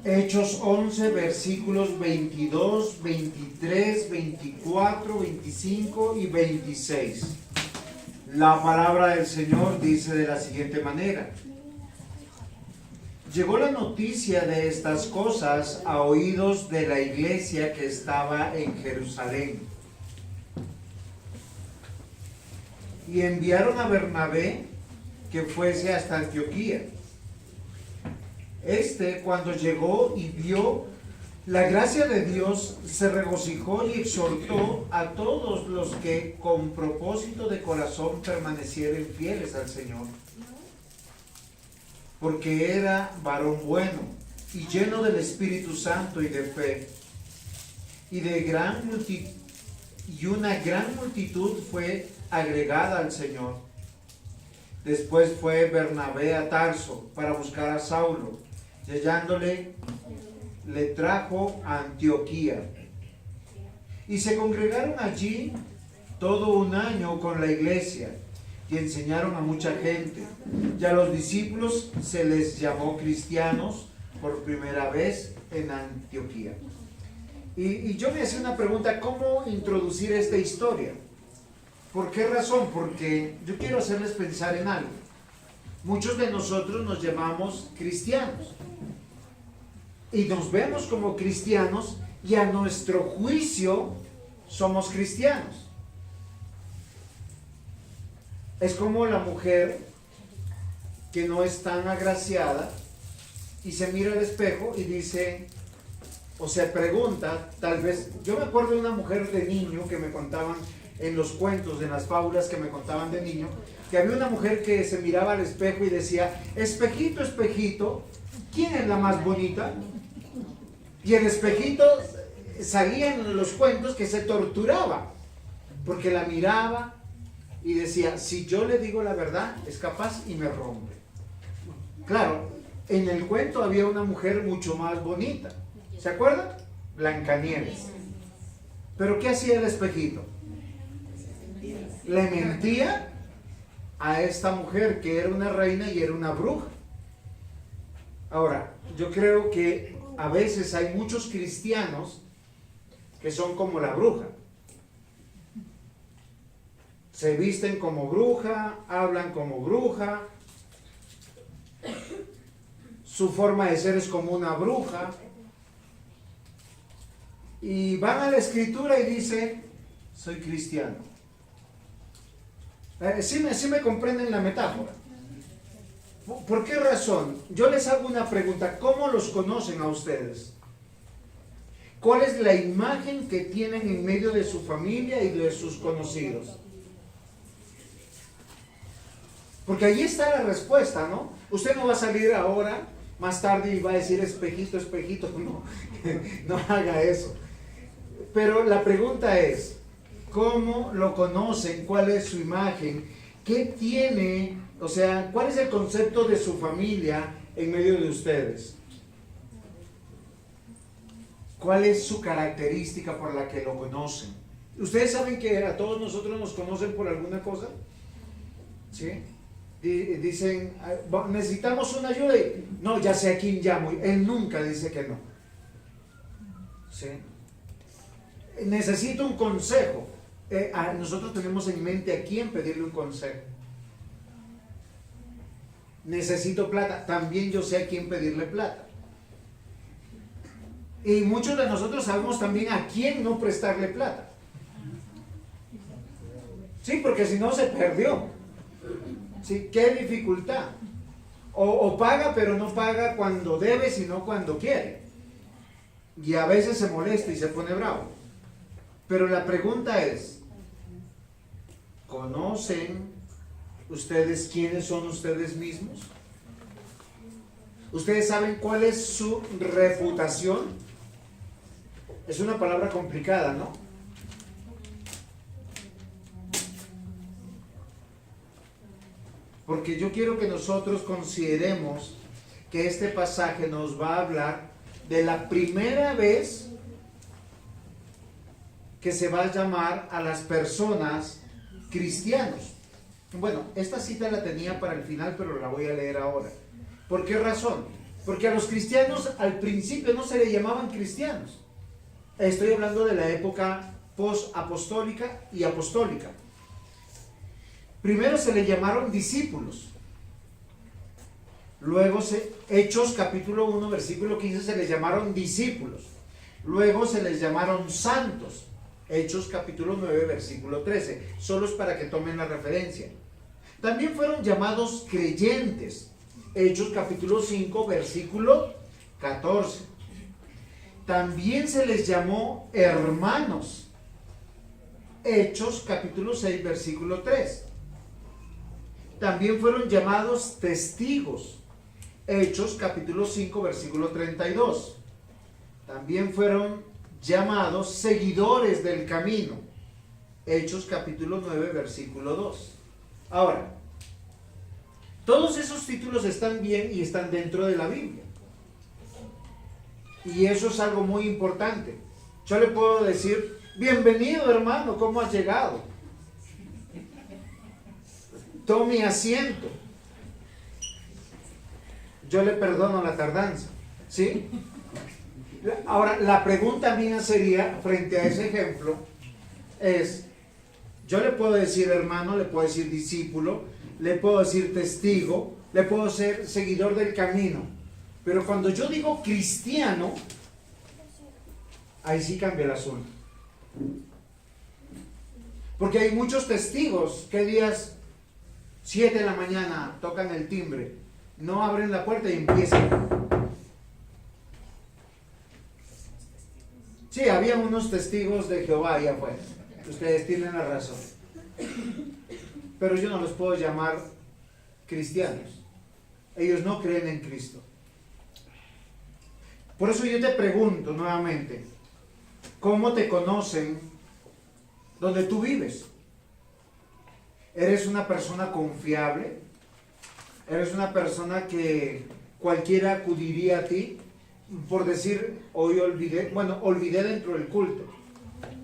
Hechos 11, versículos 22, 23, 24, 25 y 26. La palabra del Señor dice de la siguiente manera: llegó la noticia de estas cosas a oídos de la iglesia que estaba en Jerusalén. Y enviaron a Bernabé que fuese hasta Antioquía. Cuando llegó y vio la gracia de Dios, se regocijó y exhortó a todos los que con propósito de corazón permanecieren fieles al Señor. Porque era varón bueno y lleno del Espíritu Santo y de fe. Y una gran multitud fue agregada al Señor. Después fue Bernabé a Tarso para buscar a Saulo, y hallándole, le trajo a Antioquía. Y se congregaron allí todo un año con la iglesia, y enseñaron a mucha gente. Y a los discípulos se les llamó cristianos por primera vez en Antioquía. Y yo me hacía una pregunta: ¿cómo introducir esta historia? ¿Por qué razón? Porque yo quiero hacerles pensar en algo. Muchos de nosotros nos llamamos cristianos y nos vemos como cristianos, y a nuestro juicio somos cristianos. Es como la mujer que no es tan agraciada y se mira al espejo y dice, o se pregunta, tal vez, yo me acuerdo de una mujer de niño que me contaban en los cuentos, en las fábulas que me contaban de niño, que había una mujer que se miraba al espejo y decía: espejito, espejito, ¿quién es la más bonita? Y el espejito salía en los cuentos que se torturaba, porque la miraba y decía: si yo le digo la verdad, es capaz y me rompe. Claro, en el cuento había una mujer mucho más bonita, ¿se acuerdan? Blancanieves. Pero ¿qué hacía el espejito? Le mentía a esta mujer que era una reina y era una bruja. Ahora, yo creo que a veces hay muchos cristianos que son como la bruja. Se visten como bruja, hablan como bruja, su forma de ser es como una bruja, y van a la escritura y dicen: soy cristiano. ¿Sí me comprenden la metáfora? ¿Por qué razón? Yo les hago una pregunta: ¿cómo los conocen a ustedes? ¿Cuál es la imagen que tienen en medio de su familia y de sus conocidos? Porque ahí está la respuesta, ¿no? Usted no va a salir ahora, más tarde, y va a decir: espejito, espejito. No, no haga eso. Pero la pregunta es: ¿cómo lo conocen? ¿Cuál es su imagen? ¿Qué tiene? O sea, ¿cuál es el concepto de su familia en medio de ustedes? ¿Cuál es su característica por la que lo conocen? ¿Ustedes saben que a todos nosotros nos conocen por alguna cosa? ¿Sí? Dicen: necesitamos una ayuda. Y, no, ya sé a quién llamo. Él nunca dice que no. ¿Sí? Necesito un consejo. Nosotros tenemos en mente a quién pedirle un consejo. Necesito plata. También yo sé a quién pedirle plata. Y muchos de nosotros sabemos también a quién no prestarle plata. Sí, porque si no se perdió. Sí, qué dificultad. O paga, pero no paga cuando debe, sino cuando quiere. Y a veces se molesta y se pone bravo. Pero la pregunta es: ¿conocen ustedes quiénes son ustedes mismos? ¿Ustedes saben cuál es su reputación? Es una palabra complicada, ¿no? Porque yo quiero que nosotros consideremos que este pasaje nos va a hablar de la primera vez que se va a llamar a las personas cristianos. Bueno, esta cita la tenía para el final, pero la voy a leer ahora. ¿Por qué razón? Porque a los cristianos al principio no se le llamaban cristianos. Estoy hablando de la época post-apostólica y apostólica. Primero se le llamaron discípulos. Luego, Hechos capítulo 1, versículo 15, se les llamaron discípulos. Luego se les llamaron santos. Hechos capítulo 9, versículo 13. Solo es para que tomen la referencia. También fueron llamados creyentes. Hechos capítulo 5, versículo 14. También se les llamó hermanos. Hechos capítulo 6, versículo 3. También fueron llamados testigos. Hechos capítulo 5, versículo 32. También fueron llamados seguidores del camino. Hechos capítulo 9, versículo 2. Ahora, todos esos títulos están bien y están dentro de la Biblia. Y eso es algo muy importante. Yo le puedo decir, bienvenido hermano, ¿cómo has llegado? Tome asiento. Yo le perdono la tardanza, ¿sí? Ahora, la pregunta mía sería, frente a ese ejemplo, es, yo le puedo decir hermano, le puedo decir discípulo, le puedo decir testigo, le puedo ser seguidor del camino, pero cuando yo digo cristiano, ahí sí cambia el asunto. Porque hay muchos testigos que días 7 de la mañana tocan el timbre, no abren la puerta y empiezan. Sí, había unos testigos de Jehová allá afuera. Ustedes tienen la razón. Pero yo no los puedo llamar cristianos. Ellos no creen en Cristo. Por eso yo te pregunto nuevamente, ¿cómo te conocen donde tú vives? ¿Eres una persona confiable? ¿Eres una persona que cualquiera acudiría a ti? Por decir, hoy olvidé dentro del culto,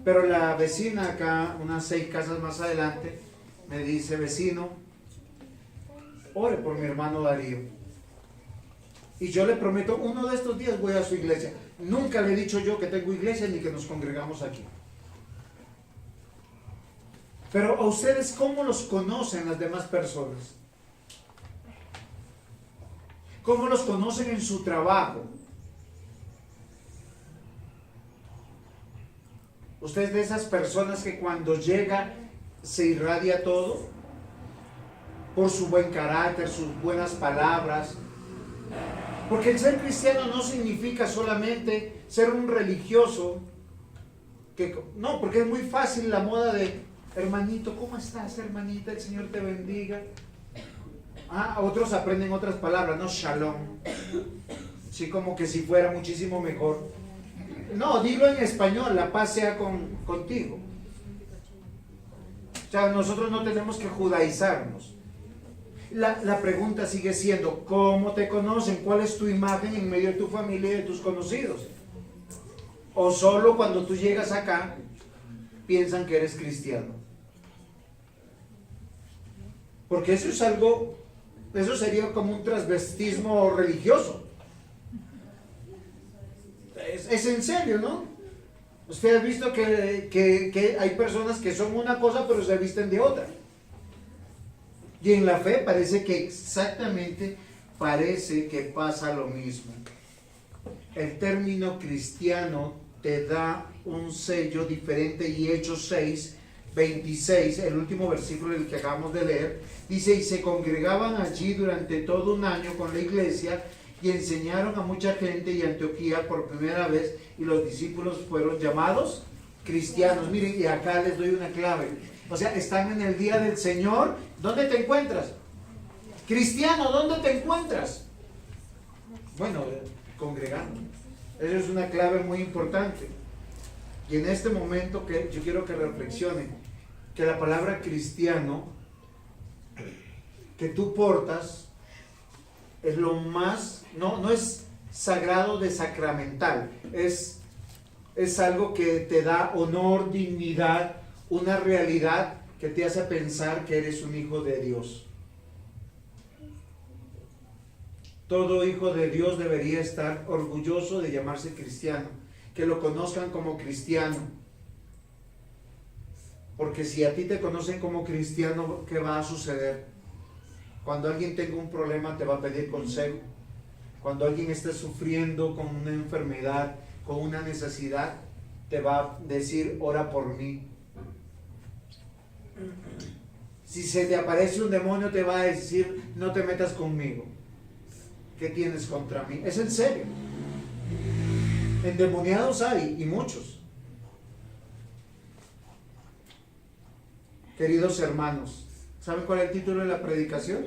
pero la vecina acá, unas 6 casas más adelante, me dice, vecino, ore por mi hermano Darío. Y yo le prometo, uno de estos días voy a su iglesia. Nunca le he dicho yo que tengo iglesia ni que nos congregamos aquí. Pero a ustedes, ¿cómo los conocen las demás personas? ¿Cómo los conocen en su trabajo? Usted es de esas personas que cuando llega se irradia todo por su buen carácter, sus buenas palabras. Porque el ser cristiano no significa solamente ser un religioso. No, porque es muy fácil la moda de hermanito, ¿cómo estás, hermanita? El Señor te bendiga. Otros aprenden otras palabras, no shalom. Sí, como que si fuera muchísimo mejor. No, dilo en español, la paz sea contigo. O sea, nosotros no tenemos que judaizarnos. La pregunta sigue siendo, ¿cómo te conocen? ¿Cuál es tu imagen en medio de tu familia y de tus conocidos? O solo cuando tú llegas acá, piensan que eres cristiano. Porque eso es algo, eso sería como un transvestismo religioso. Es en serio, ¿no? Usted ha visto que hay personas que son una cosa pero se visten de otra. Y en la fe parece que exactamente pasa lo mismo. El término cristiano te da un sello diferente y Hechos 6, 26, el último versículo del que acabamos de leer, dice, y se congregaban allí durante todo un año con la iglesia y enseñaron a mucha gente y Antioquía por primera vez y los discípulos fueron llamados cristianos. Miren, y acá les doy una clave. O sea, están en el día del Señor. ¿Dónde te encuentras? Cristiano, ¿dónde te encuentras? Bueno, congregando. Eso es una clave muy importante. Y en este momento que yo quiero que reflexionen que la palabra cristiano que tú portas es lo más, no es sagrado de sacramental, es algo que te da honor, dignidad, una realidad que te hace pensar que eres un hijo de Dios. Todo hijo de Dios debería estar orgulloso de llamarse cristiano, que lo conozcan como cristiano. Porque si a ti te conocen como cristiano, ¿qué va a suceder? Cuando alguien tenga un problema te va a pedir consejo. Cuando alguien esté sufriendo con una enfermedad, con una necesidad, te va a decir, ora por mí. Si se te aparece un demonio, te va a decir, no te metas conmigo. ¿Qué tienes contra mí? Es en serio. Endemoniados hay, y muchos. Queridos hermanos, ¿saben cuál es el título de la predicación?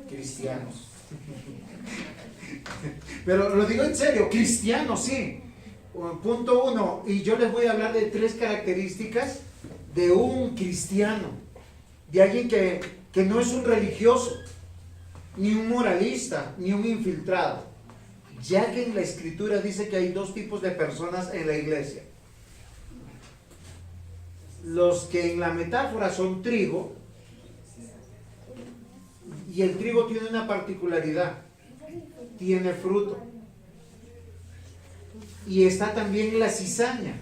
Cristianos. Pero lo digo en serio, cristianos, sí. Punto 1, y yo les voy a hablar de 3 características de un cristiano, de alguien que no es un religioso, ni un moralista, ni un infiltrado, ya que en la escritura dice que hay 2 tipos de personas en la iglesia: los que en la metáfora son trigo, y el trigo tiene una particularidad, tiene fruto, y está también la cizaña.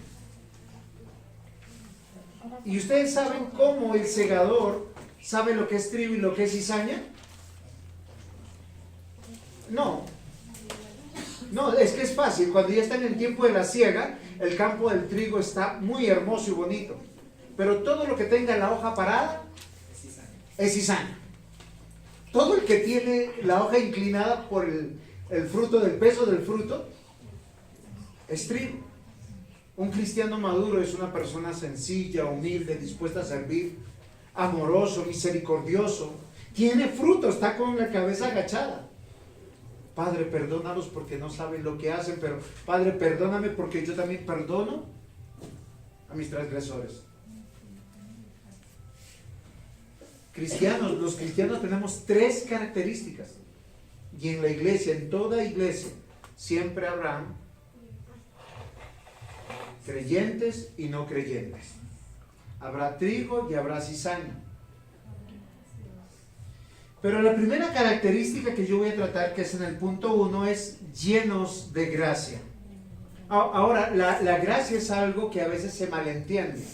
¿Y ustedes saben cómo el segador sabe lo que es trigo y lo que es cizaña? No, es que es fácil. Cuando ya están en tiempo de la siega, el campo del trigo está muy hermoso y bonito, pero todo lo que tenga la hoja parada es cizaña. Todo el que tiene la hoja inclinada por el fruto, del peso del fruto, es trigo. Un cristiano maduro es una persona sencilla, humilde, dispuesta a servir, amoroso, misericordioso, tiene fruto, está con la cabeza agachada. Padre, perdónalos porque no saben lo que hacen, pero Padre, perdóname porque yo también perdono a mis transgresores. Cristianos, los cristianos tenemos 3 características, y en la iglesia, en toda iglesia, siempre habrán creyentes y no creyentes. Habrá trigo y habrá cizaña. Pero la primera característica que yo voy a tratar, que es en el punto 1, es llenos de gracia. Ahora, la gracia es algo que a veces se malentiende,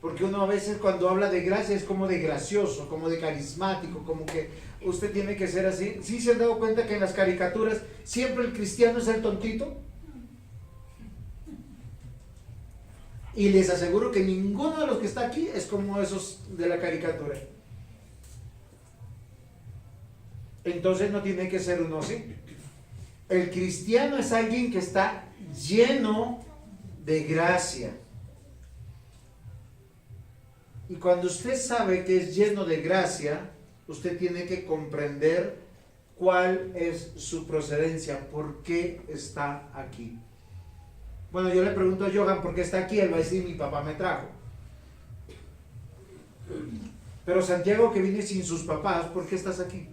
porque uno a veces cuando habla de gracia es como de gracioso, como de carismático, como que usted tiene que ser así. ¿Sí se han dado cuenta que en las caricaturas siempre el cristiano es el tontito? Y les aseguro que ninguno de los que está aquí es como esos de la caricatura. Entonces no tiene que ser uno así. El cristiano es alguien que está lleno de gracia. Y cuando usted sabe que es lleno de gracia, usted tiene que comprender cuál es su procedencia, por qué está aquí. Bueno, yo le pregunto a Johan por qué está aquí, él va a decir, mi papá me trajo. Pero Santiago, que viene sin sus papás, ¿por qué estás aquí?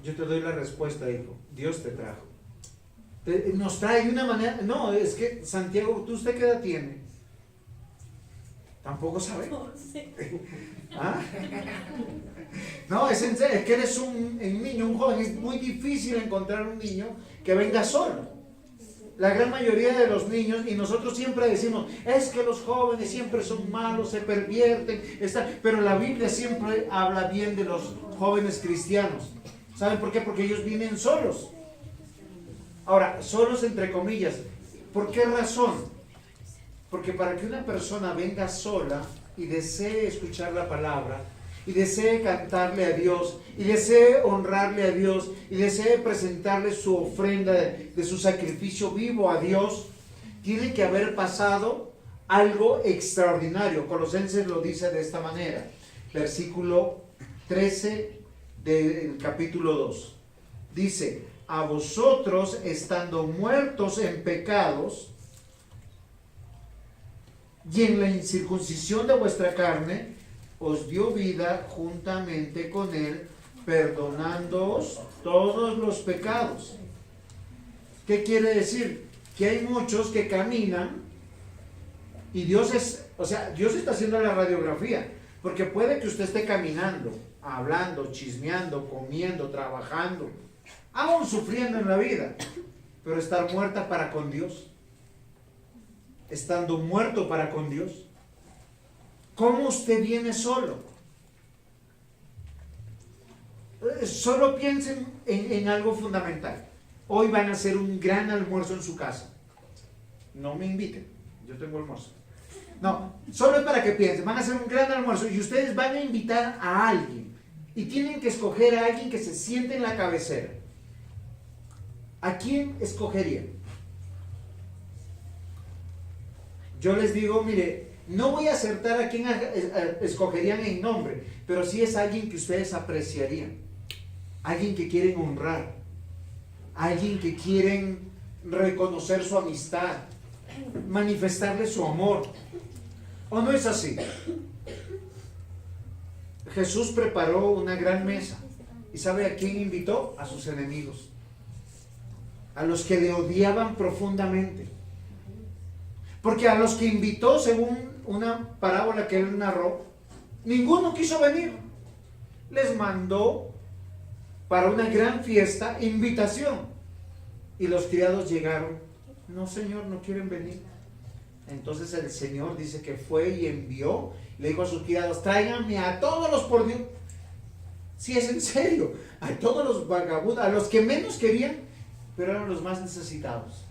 Yo te doy la respuesta, hijo. Dios te trajo. Nos trae de una manera. No, es que Santiago, ¿tú usted qué edad tiene? Tampoco sabe. ¿Ah? No, es en serio, es que eres un niño, un joven. Es muy difícil encontrar un niño que venga solo. La gran mayoría de los niños, y nosotros siempre decimos, es que los jóvenes siempre son malos, se pervierten, pero la Biblia siempre habla bien de los jóvenes cristianos. ¿Saben por qué? Porque ellos vienen solos. Ahora, solos entre comillas. ¿Por qué razón? Porque para que una persona venga sola y desee escuchar la palabra, y desee cantarle a Dios, y desee honrarle a Dios, y desee presentarle su ofrenda de su sacrificio vivo a Dios, tiene que haber pasado algo extraordinario. Colosenses lo dice de esta manera, versículo 13 del capítulo 2. Dice, a vosotros estando muertos en pecados y en la incircuncisión de vuestra carne, os dio vida juntamente con él, perdonándoos todos los pecados. ¿Qué quiere decir? Que hay muchos que caminan y Dios está haciendo la radiografía, porque puede que usted esté caminando hablando, chismeando, comiendo, trabajando, aún sufriendo en la vida, pero estar muerta para con Dios, estando muerto para con Dios. ¿Cómo usted viene solo? Solo piensen en algo fundamental. Hoy van a hacer un gran almuerzo en su casa. No me inviten, yo tengo almuerzo. No, solo es para que piensen, van a hacer un gran almuerzo y ustedes van a invitar a alguien y tienen que escoger a alguien que se siente en la cabecera. ¿A quién escogerían? Yo les digo, mire, no voy a acertar a quién escogerían en nombre, pero sí es alguien que ustedes apreciarían, alguien que quieren honrar, alguien que quieren reconocer su amistad, manifestarle su amor. ¿O no es así? Jesús preparó una gran mesa. ¿Y sabe a quién invitó? A sus enemigos, a los que le odiaban profundamente. Porque a los que invitó, según una parábola que él narró, ninguno quiso venir. Les mandó para una gran fiesta invitación. Y los criados llegaron. No, Señor, no quieren venir. Entonces el Señor dice que fue y envió, le dijo a sus criados, tráiganme a todos los por Dios. Si es en serio, a todos los vagabundos, a los que menos querían, pero eran los más necesitados.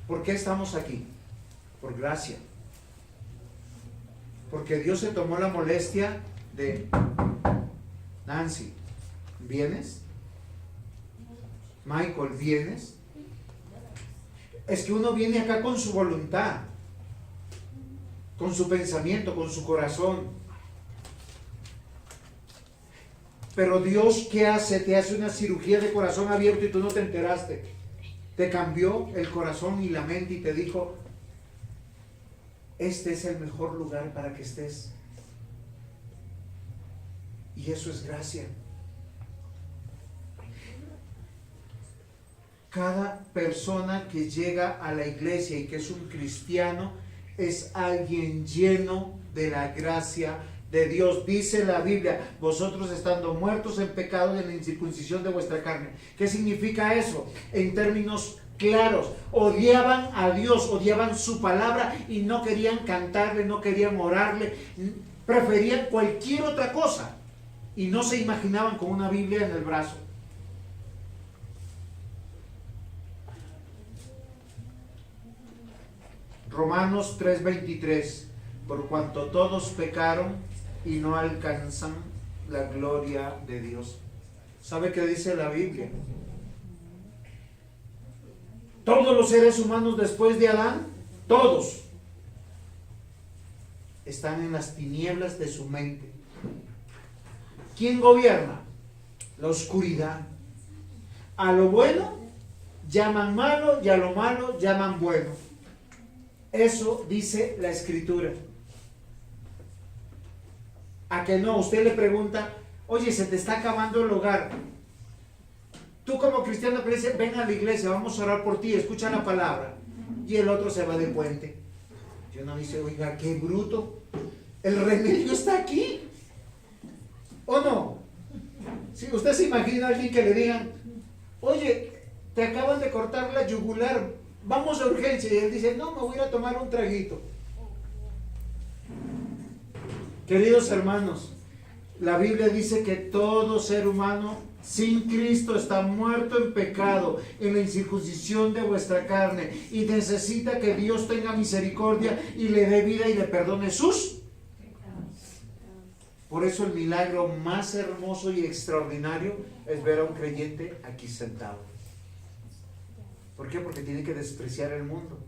¿Por qué estamos aquí? Por gracia. Porque Dios se tomó la molestia de Nancy, ¿vienes? Michael, ¿vienes? Es que uno viene acá con su voluntad, con su pensamiento, con su corazón. Pero Dios, ¿qué hace? Te hace una cirugía de corazón abierto y tú no te enteraste. Te cambió el corazón y la mente y te dijo, este es el mejor lugar para que estés. Y eso es gracia. Cada persona que llega a la iglesia y que es un cristiano es alguien lleno de la gracia de Dios. Dice la Biblia, vosotros estando muertos en pecado y en la incircuncisión de vuestra carne. ¿Qué significa eso? En términos claros, odiaban a Dios, odiaban su palabra y no querían cantarle, no querían orarle, preferían cualquier otra cosa y no se imaginaban con una Biblia en el brazo. Romanos 3:23, por cuanto todos pecaron y no alcanzan la gloria de Dios. ¿Sabe qué dice la Biblia? Todos los seres humanos después de Adán, todos, están en las tinieblas de su mente. ¿Quién gobierna? La oscuridad. A lo bueno llaman malo y a lo malo llaman bueno. Eso dice la Escritura. A que no, usted le pregunta, oye, se te está acabando el hogar. Tú como cristiano le dices, ven a la iglesia, vamos a orar por ti, escucha la palabra. Y el otro se va de puente. Y uno dice, oiga, qué bruto. El remedio está aquí. ¿O no? Si usted se imagina a alguien que le digan, oye, te acaban de cortar la yugular, vamos a urgencia. Y él dice, no, me voy a ir a tomar un traguito. Queridos hermanos, la Biblia dice que todo ser humano sin Cristo está muerto en pecado, en la incircuncisión de vuestra carne, y necesita que Dios tenga misericordia y le dé vida y le perdone sus pecados. Por eso el milagro más hermoso y extraordinario es ver a un creyente aquí sentado. ¿Por qué? Porque tiene que despreciar el mundo.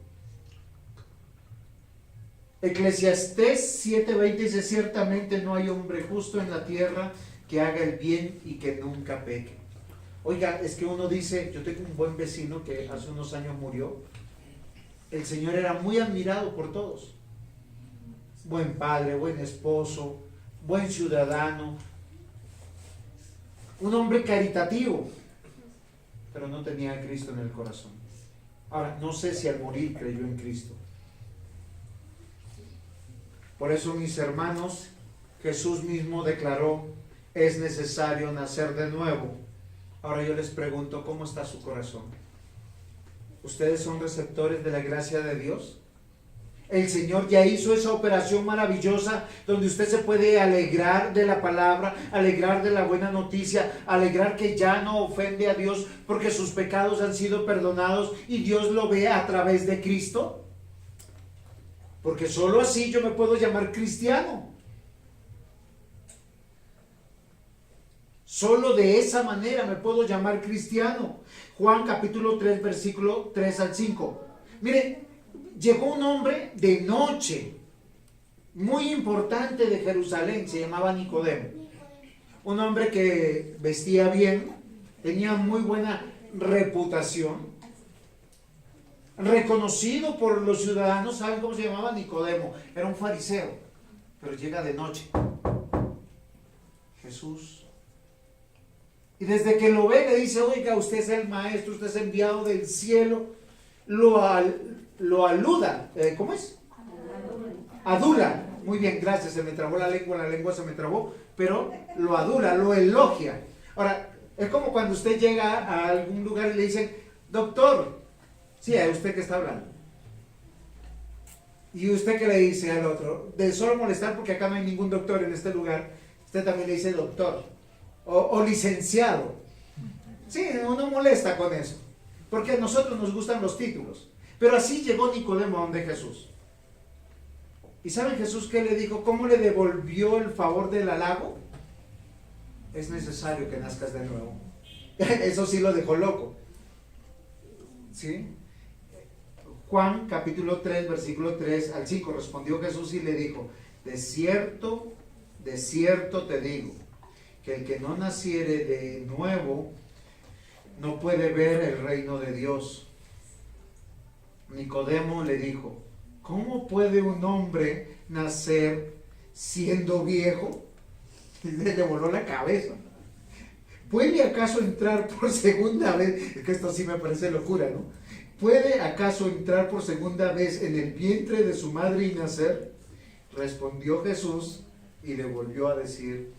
Eclesiastés 7:20 dice, ciertamente no hay hombre justo en la tierra que haga el bien y que nunca peque. Oiga, es que uno dice, yo tengo un buen vecino que hace unos años murió. El señor era muy admirado por todos. Buen padre, buen esposo, buen ciudadano, un hombre caritativo, pero no tenía a Cristo en el corazón. Ahora, no sé si al morir creyó en Cristo. Por eso, mis hermanos, Jesús mismo declaró, es necesario nacer de nuevo. Ahora yo les pregunto, ¿cómo está su corazón? ¿Ustedes son receptores de la gracia de Dios? El Señor ya hizo esa operación maravillosa donde usted se puede alegrar de la palabra, alegrar de la buena noticia, alegrar que ya no ofende a Dios porque sus pecados han sido perdonados y Dios lo ve a través de Cristo. Porque solo así yo me puedo llamar cristiano. Solo de esa manera me puedo llamar cristiano. Juan capítulo 3, versículo 3 al 5. Mire, llegó un hombre de noche, muy importante de Jerusalén, se llamaba Nicodemo. Un hombre que vestía bien, tenía muy buena reputación, reconocido por los ciudadanos. ¿Saben cómo se llamaba? Nicodemo. Era un fariseo, pero llega de noche. Jesús. Y desde que lo ve le dice, oiga, usted es el maestro, usted es enviado del cielo. Lo aluda, ¿cómo es? Adula. Muy bien, gracias, se me trabó la lengua se me trabó, pero lo adula, lo elogia. Ahora, es como cuando usted llega a algún lugar y le dicen, doctor, sí, es usted que está hablando. Y usted que le dice al otro, de solo molestar porque acá no hay ningún doctor en este lugar, usted también le dice doctor o licenciado. Sí, uno molesta con eso, porque a nosotros nos gustan los títulos. Pero así llegó Nicodemo a donde Jesús. ¿Y saben Jesús qué le dijo? ¿Cómo le devolvió el favor del halago? Es necesario que nazcas de nuevo. Eso sí lo dejó loco. ¿Sí? Juan capítulo 3, versículo 3 al 5, respondió Jesús y le dijo, de cierto te digo, que el que no naciere de nuevo no puede ver el reino de Dios. Nicodemo le dijo, ¿cómo puede un hombre nacer siendo viejo? Y le voló la cabeza. ¿Puede acaso entrar por segunda vez? Es que esto sí me parece locura, ¿no? ¿Puede acaso entrar por segunda vez en el vientre de su madre y nacer? Respondió Jesús y le volvió a decir,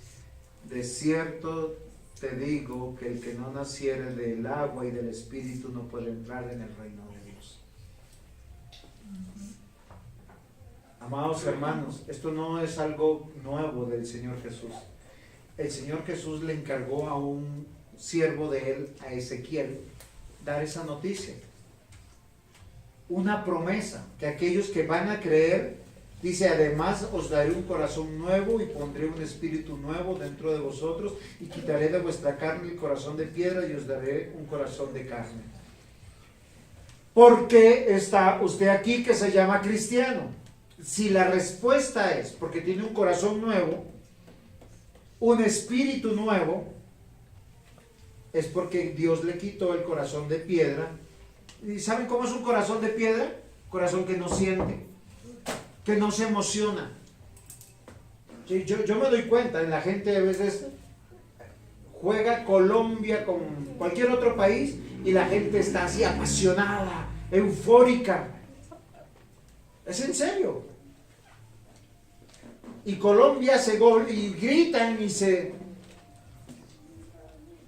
de cierto te digo que el que no naciere del agua y del espíritu no puede entrar en el reino de Dios. Amados hermanos, esto no es algo nuevo del Señor Jesús. El Señor Jesús le encargó a un siervo de él, a Ezequiel, dar esa noticia. Una promesa, que aquellos que van a creer, dice, además os daré un corazón nuevo y pondré un espíritu nuevo dentro de vosotros y quitaré de vuestra carne el corazón de piedra y os daré un corazón de carne. ¿Por qué está usted aquí que se llama cristiano? Si la respuesta es porque tiene un corazón nuevo, un espíritu nuevo, es porque Dios le quitó el corazón de piedra. ¿Y saben cómo es un corazón de piedra? Corazón que no siente, que no se emociona. Sí, yo me doy cuenta, la gente a veces juega Colombia con cualquier otro país y la gente está así apasionada, eufórica. Es en serio. Y Colombia hace gol y gritan y se...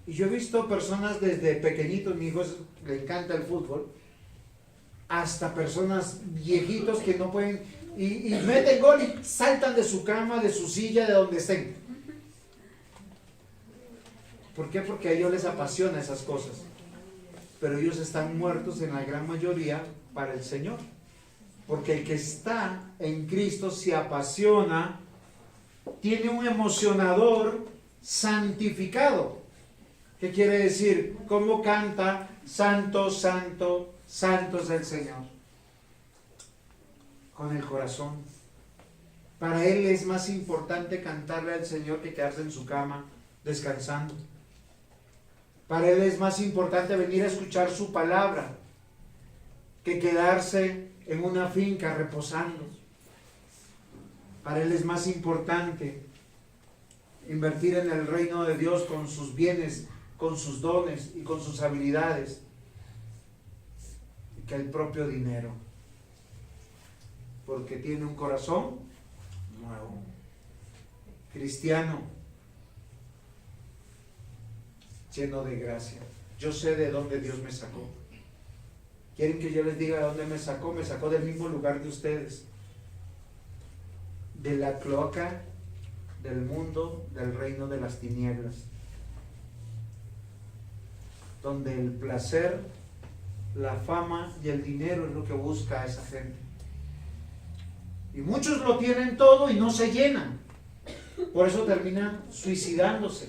Y yo he visto personas desde pequeñitos, mi hijo le encanta el fútbol, hasta personas viejitos que no pueden, y meten gol y saltan de su cama, de su silla, de donde estén. ¿Por qué? Porque a ellos les apasiona esas cosas. Pero ellos están muertos en la gran mayoría para el Señor. Porque el que está en Cristo se apasiona, tiene un emocionador santificado. ¿Qué quiere decir? ¿Cómo canta? Santo, santo, santo es el Señor. Con el corazón. Para él es más importante cantarle al Señor que quedarse en su cama descansando. Para él es más importante venir a escuchar su palabra que quedarse en una finca reposando. Para él es más importante invertir en el reino de Dios con sus bienes, con sus dones y con sus habilidades que el propio dinero. Porque tiene un corazón nuevo. Cristiano, lleno de gracia. Yo sé de dónde Dios me sacó. ¿Quieren que yo les diga de dónde me sacó? Me sacó del mismo lugar de ustedes. De la cloaca del mundo, del reino de las tinieblas. Donde el placer, la fama y el dinero es lo que busca a esa gente. Y muchos lo tienen todo y no se llenan. Por eso terminan suicidándose.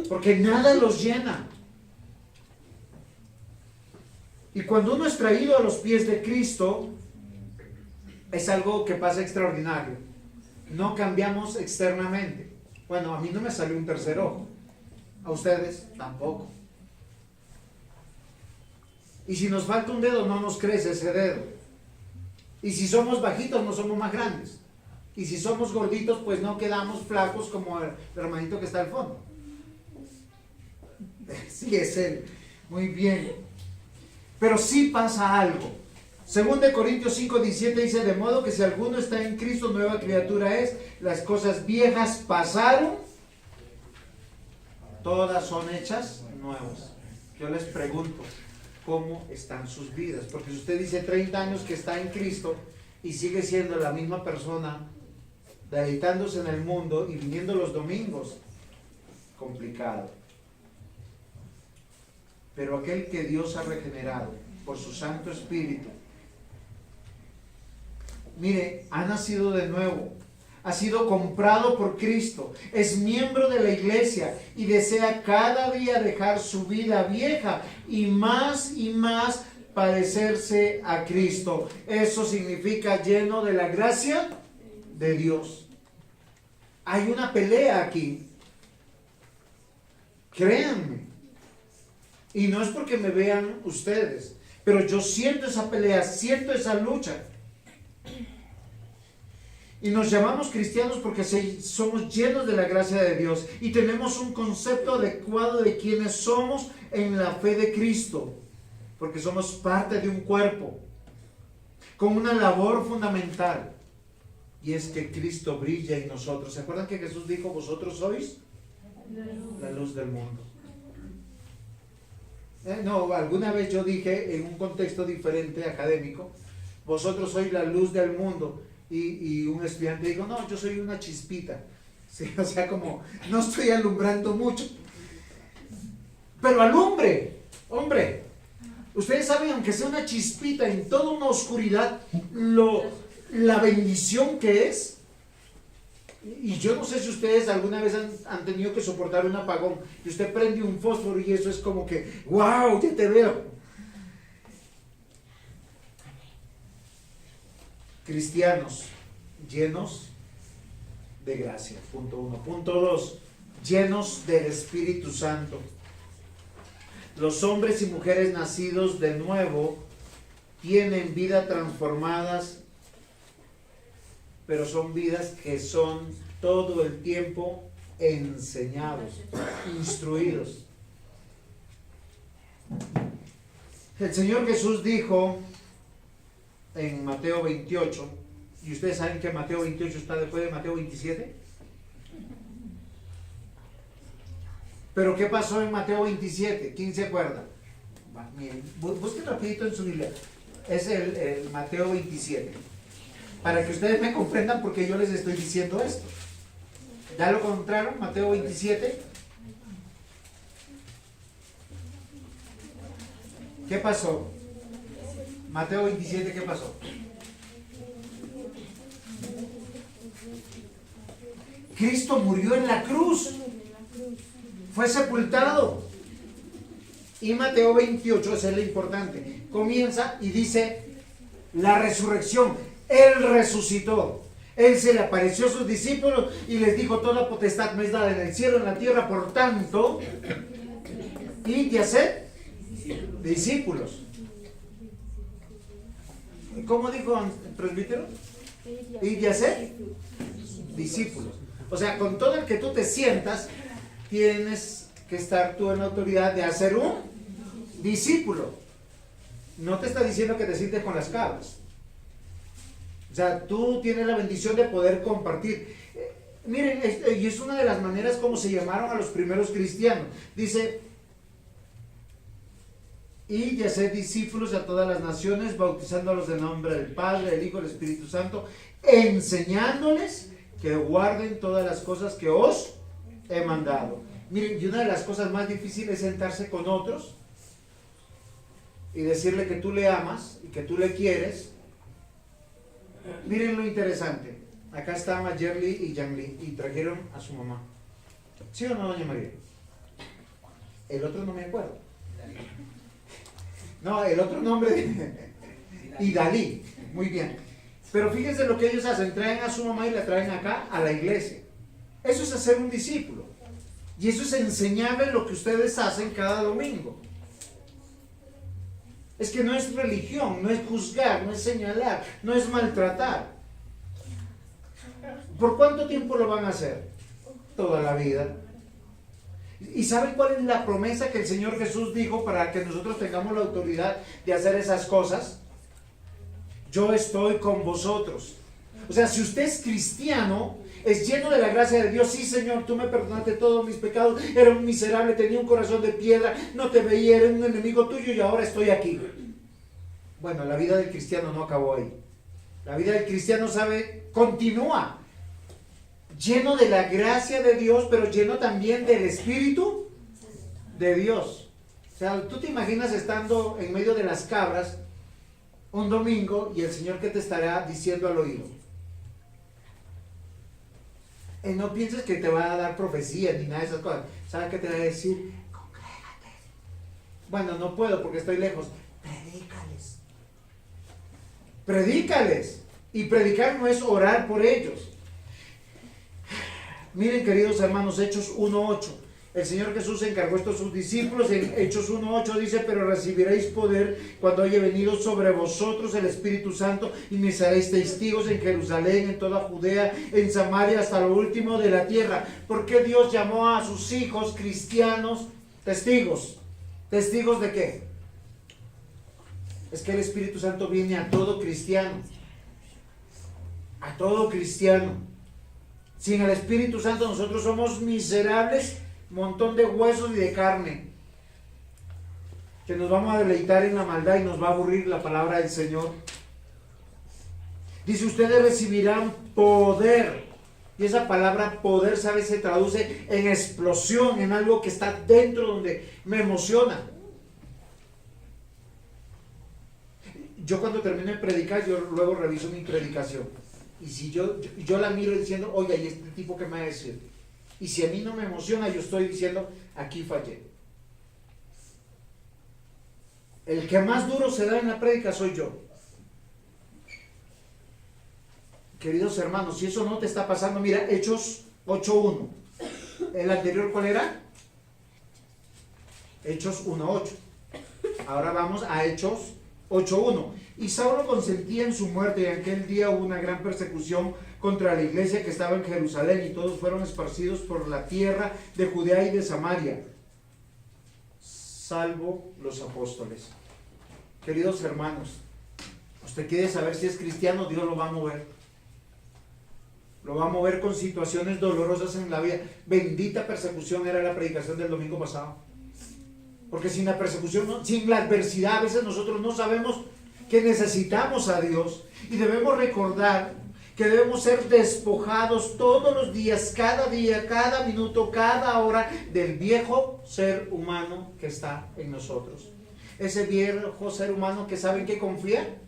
Porque nada los llena. Y cuando uno es traído a los pies de Cristo, es algo que pasa extraordinario. No cambiamos externamente. Bueno, a mí no me salió un tercer ojo. A ustedes tampoco. Y si nos falta un dedo, no nos crece ese dedo. Y si somos bajitos, no somos más grandes. Y si somos gorditos, pues no quedamos flacos como el hermanito que está al fondo. Sí, es él. Muy bien. Pero sí pasa algo. Según de Corintios 5:17 dice, de modo que si alguno está en Cristo, nueva criatura es, las cosas viejas pasaron, todas son hechas nuevas. Yo les pregunto, ¿cómo están sus vidas? Porque si usted dice 30 años que está en Cristo y sigue siendo la misma persona, deleitándose en el mundo y viniendo los domingos, complicado. Pero aquel que Dios ha regenerado por su Santo Espíritu, mire, ha nacido de nuevo, ha sido comprado por Cristo, es miembro de la iglesia y desea cada día dejar su vida vieja y más parecerse a Cristo. Eso significa lleno de la gracia de Dios. Hay una pelea aquí, créanme. Y no es porque me vean ustedes, pero yo siento esa pelea, siento esa lucha. Y nos llamamos cristianos porque somos llenos de la gracia de Dios y tenemos un concepto adecuado de quiénes somos en la fe de Cristo, porque somos parte de un cuerpo con una labor fundamental, y es que Cristo brilla en nosotros. ¿Se acuerdan que Jesús dijo, vosotros sois la luz del mundo? No, alguna vez yo dije en un contexto diferente, académico, vosotros sois la luz del mundo, y un estudiante dijo, no, yo soy una chispita. Sí, o sea, como no estoy alumbrando mucho, pero alumbre, hombre. Ustedes saben, aunque sea una chispita en toda una oscuridad, la bendición que es. Y yo no sé si ustedes alguna vez han tenido que soportar un apagón y usted prende un fósforo y eso es como que, wow, ya te veo. Cristianos llenos de gracia, punto 1. Punto 2, llenos del Espíritu Santo. Los hombres y mujeres nacidos de nuevo tienen vidas transformadas, pero son vidas que son todo el tiempo enseñados, instruidos. El Señor Jesús dijo en Mateo 28, y ustedes saben que Mateo 28 está después de Mateo 27. Pero ¿qué pasó en Mateo 27? ¿Quién se acuerda? Miren, busquen rapidito en su Biblia. Es el Mateo 27. Para que ustedes me comprendan por qué yo les estoy diciendo esto. ¿Ya lo encontraron? Mateo 27. ¿Qué pasó? Mateo 27, ¿qué pasó? Cristo murió en la cruz. Fue sepultado. Y Mateo 28, ese es lo importante, comienza y dice la resurrección. Él resucitó. Él se le apareció a sus discípulos y les dijo, toda potestad me es dada en el cielo y en la tierra, por tanto, id y haced discípulos. ¿Cómo dijo el presbítero? Id y haced discípulos. O sea, con todo el que tú te sientas, tienes que estar tú en la autoridad de hacer un discípulo. No te está diciendo que te sientes con las cabras. O sea, tú tienes la bendición de poder compartir. Miren, y es una de las maneras como se llamaron a los primeros cristianos. Dice, y haced discípulos a todas las naciones, bautizándolos en nombre del Padre, del Hijo y del Espíritu Santo, enseñándoles que guarden todas las cosas que os he mandado. Miren, y una de las cosas más difíciles es sentarse con otros y decirle que tú le amas y que tú le quieres. Miren lo interesante. Acá está Mayerly y Yanli y trajeron a su mamá. ¿Sí o no, doña María? El otro no me acuerdo. No, el otro nombre. Y Dalí. Muy bien. Pero fíjense lo que ellos hacen. Traen a su mamá y la traen acá a la iglesia. Eso es hacer un discípulo. Y eso es enseñarles lo que ustedes hacen cada domingo. Es que no es religión, no es juzgar, no es señalar, no es maltratar. ¿Por cuánto tiempo lo van a hacer? Toda la vida. ¿Y saben cuál es la promesa que el Señor Jesús dijo para que nosotros tengamos la autoridad de hacer esas cosas? Yo estoy con vosotros. O sea, si usted es cristiano, es lleno de la gracia de Dios. Sí, Señor, tú me perdonaste todos mis pecados. Era un miserable, tenía un corazón de piedra, no te veía, era un enemigo tuyo y ahora estoy aquí. Bueno, la vida del cristiano no acabó ahí. La vida del cristiano, continúa. Lleno de la gracia de Dios, pero lleno también del Espíritu de Dios. O sea, tú te imaginas estando en medio de las cabras un domingo y el Señor que te estará diciendo al oído. No pienses que te va a dar profecía ni nada de esas cosas. ¿Sabes qué te va a decir? Congrégate. Bueno, no puedo porque estoy lejos. Predícales. Predícales. Y predicar no es orar por ellos. Miren, queridos hermanos, Hechos 1:8. El Señor Jesús encargó esto a sus discípulos. En Hechos 1:8 dice, pero recibiréis poder cuando haya venido sobre vosotros el Espíritu Santo y me seréis testigos en Jerusalén, en toda Judea, en Samaria, hasta lo último de la tierra. ¿Por qué Dios llamó a sus hijos cristianos testigos? ¿Testigos de qué? Es que el Espíritu Santo viene a todo cristiano. A todo cristiano. Sin el Espíritu Santo nosotros somos miserables, montón de huesos y de carne, que nos vamos a deleitar en la maldad y nos va a aburrir la palabra del Señor. Dice, ustedes recibirán poder. Y esa palabra poder, ¿sabes? Se traduce en explosión, en algo que está dentro donde me emociona. Yo cuando termino de predicar, yo luego reviso mi predicación. Y si yo la miro diciendo, oye, ¿y este tipo qué me va a decir? Y si a mí no me emociona, yo estoy diciendo, aquí fallé. El que más duro se da en la prédica soy yo. Queridos hermanos, si eso no te está pasando, mira, Hechos 8:1. ¿El anterior cuál era? Hechos 1:8. Ahora vamos a Hechos 8:1. Y Saulo consentía en su muerte, y en aquel día hubo una gran persecución contra la iglesia que estaba en Jerusalén, y todos fueron esparcidos por la tierra de Judea y de Samaria, salvo los apóstoles. Queridos hermanos, usted quiere saber si es cristiano, Dios lo va a mover. Lo va a mover con situaciones dolorosas en la vida. Bendita persecución era la predicación del domingo pasado. Porque sin la persecución, sin la adversidad, a veces nosotros no sabemos que necesitamos a Dios. Y debemos recordar que debemos ser despojados todos los días, cada minuto, cada hora del viejo ser humano que está en nosotros. Ese viejo ser humano que ¿saben qué confía?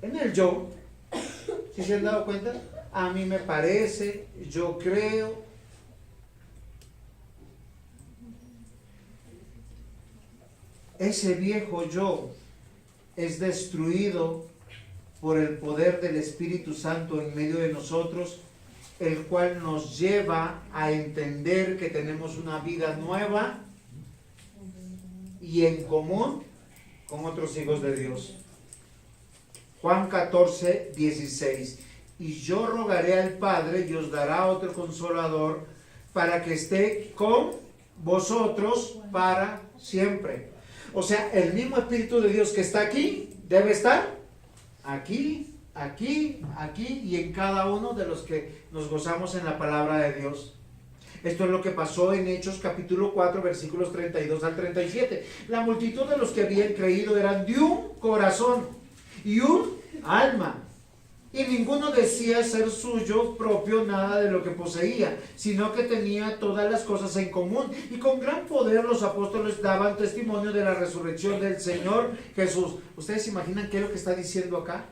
En el yo. ¿Sí se han dado cuenta? A mí me parece, yo creo. Ese viejo yo es destruido por el poder del Espíritu Santo en medio de nosotros, el cual nos lleva a entender que tenemos una vida nueva y en común con otros hijos de Dios. Juan 14:16. Y yo rogaré al Padre y os dará otro consolador para que esté con vosotros para siempre. O sea, el mismo Espíritu de Dios que está aquí debe estar aquí, aquí, aquí y en cada uno de los que nos gozamos en la palabra de Dios. Esto es lo que pasó en Hechos capítulo 4 versículos 32 al 37. La multitud de los que habían creído eran de un corazón y un alma. Y ninguno decía ser suyo propio nada de lo que poseía, sino que tenía todas las cosas en común. Y con gran poder los apóstoles daban testimonio de la resurrección del Señor Jesús. ¿Ustedes se imaginan qué es lo que está diciendo acá?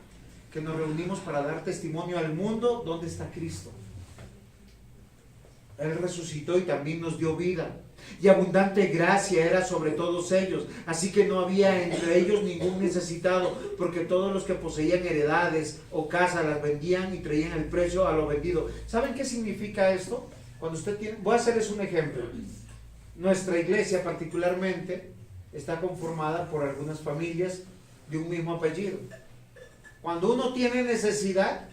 Que nos reunimos para dar testimonio al mundo dónde está Cristo. Él resucitó y también nos dio vida. Y abundante gracia era sobre todos ellos. Así que no había entre ellos ningún necesitado, porque todos los que poseían heredades o casas las vendían y traían el precio a lo vendido. ¿Saben qué significa esto? Cuando usted tiene, voy a hacerles un ejemplo. Nuestra iglesia particularmente está conformada por algunas familias de un mismo apellido. Cuando uno tiene necesidad,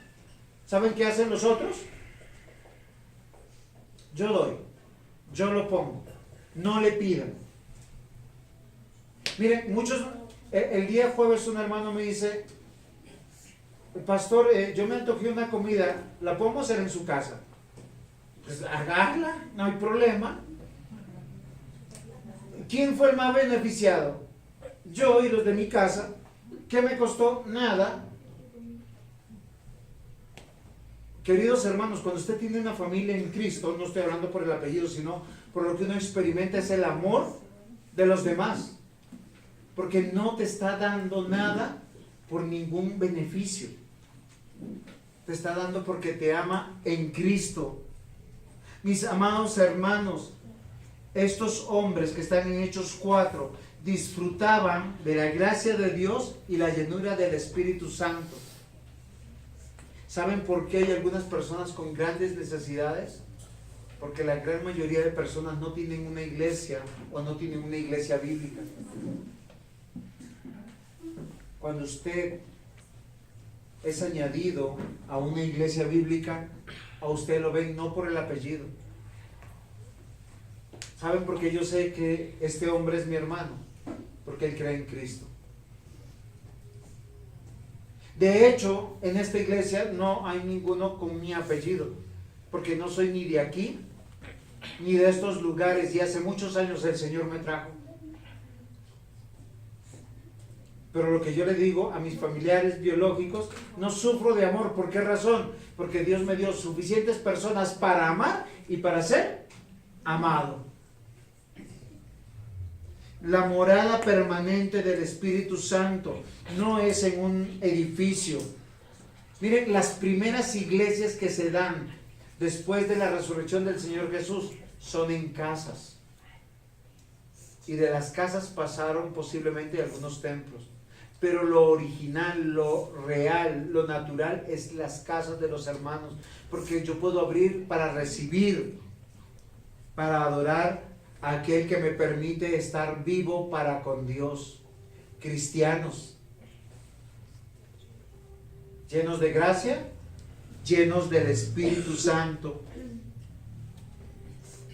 ¿saben qué hacen los otros? Yo doy, yo lo pongo, no le pidan. Miren, muchos, el día jueves un hermano me dice, pastor, yo me antojé una comida, ¿la podemos hacer en su casa? Pues hágala, no hay problema. ¿Quién fue el más beneficiado? Yo y los de mi casa. ¿Qué me costó? Nada. Queridos hermanos, cuando usted tiene una familia en Cristo, no estoy hablando por el apellido, sino por lo que uno experimenta es el amor de los demás. Porque no te está dando nada por ningún beneficio. Te está dando porque te ama en Cristo. Mis amados hermanos, estos hombres que están en Hechos 4 disfrutaban de la gracia de Dios y la llenura del Espíritu Santo. ¿Saben por qué hay algunas personas con grandes necesidades? Porque la gran mayoría de personas no tienen una iglesia o no tienen una iglesia bíblica. Cuando usted es añadido a una iglesia bíblica, a usted lo ven no por el apellido. ¿Saben por qué yo sé que este hombre es mi hermano? Porque él cree en Cristo. De hecho, en esta iglesia no hay ninguno con mi apellido, porque no soy ni de aquí, ni de estos lugares, y hace muchos años el Señor me trajo. Pero lo que yo le digo a mis familiares biológicos, no sufro de amor. ¿Por qué razón? Porque Dios me dio suficientes personas para amar y para ser amado. La morada permanente del Espíritu Santo no es en un edificio. Miren, las primeras iglesias que se dan después de la resurrección del Señor Jesús son en casas. Y de las casas pasaron posiblemente algunos templos. Pero lo original, lo real, lo natural es las casas de los hermanos. Porque yo puedo abrir para recibir, para adorar a aquel que me permite estar vivo para con Dios. Cristianos, llenos de gracia, llenos del Espíritu Santo.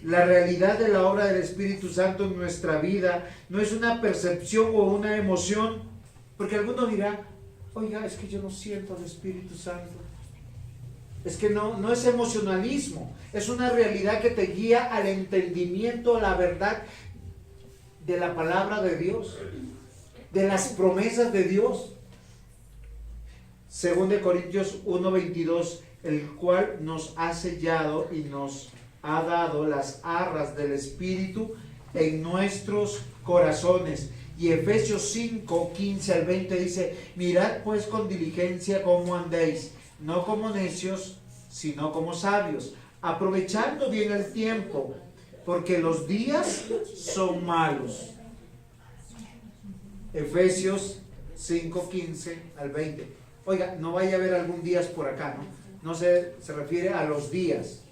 La realidad de la obra del Espíritu Santo en nuestra vida no es una percepción o una emoción, porque alguno dirá, oiga, es que yo no siento el Espíritu Santo. Es que no es emocionalismo, es una realidad que te guía al entendimiento, a la verdad de la palabra de Dios, de las promesas de Dios. 2 Corintios 1:22, el cual nos ha sellado y nos ha dado las arras del Espíritu en nuestros corazones. Y Efesios 5:15 al 20 dice, mirad pues con diligencia cómo andéis, no como necios, sino como sabios, aprovechando bien el tiempo, porque los días son malos. Efesios 5:15 al 20. Oiga, no vaya a haber algún días por acá, ¿no? No se refiere a los días,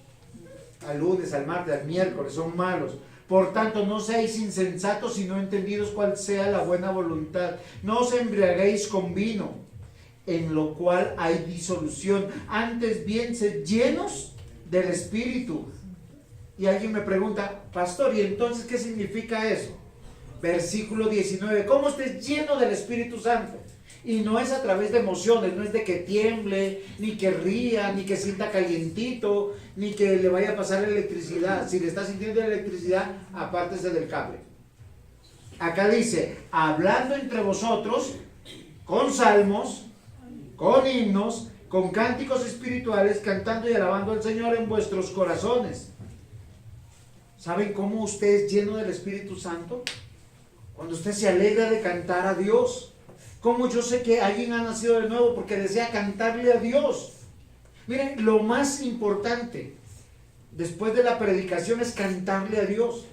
al lunes, al martes, al miércoles, son malos. Por tanto, no seáis insensatos, sino entendidos cuál sea la buena voluntad. No os embriaguéis con vino, en lo cual hay disolución. Antes bien, sed llenos del Espíritu. Y alguien me pregunta, pastor, ¿y entonces qué significa eso? Versículo 19, ¿cómo estés lleno del Espíritu Santo? Y no es a través de emociones, no es de que tiemble, ni que ría, ni que sienta calientito, ni que le vaya a pasar electricidad. Si le está sintiendo electricidad, apártese del cable. Acá dice, hablando entre vosotros, con salmos, con himnos, con cánticos espirituales, cantando y alabando al Señor en vuestros corazones. ¿Saben cómo usted es lleno del Espíritu Santo? Cuando usted se alegra de cantar a Dios. Como yo sé que alguien ha nacido de nuevo porque desea cantarle a Dios. Miren, lo más importante después de la predicación es cantarle a Dios.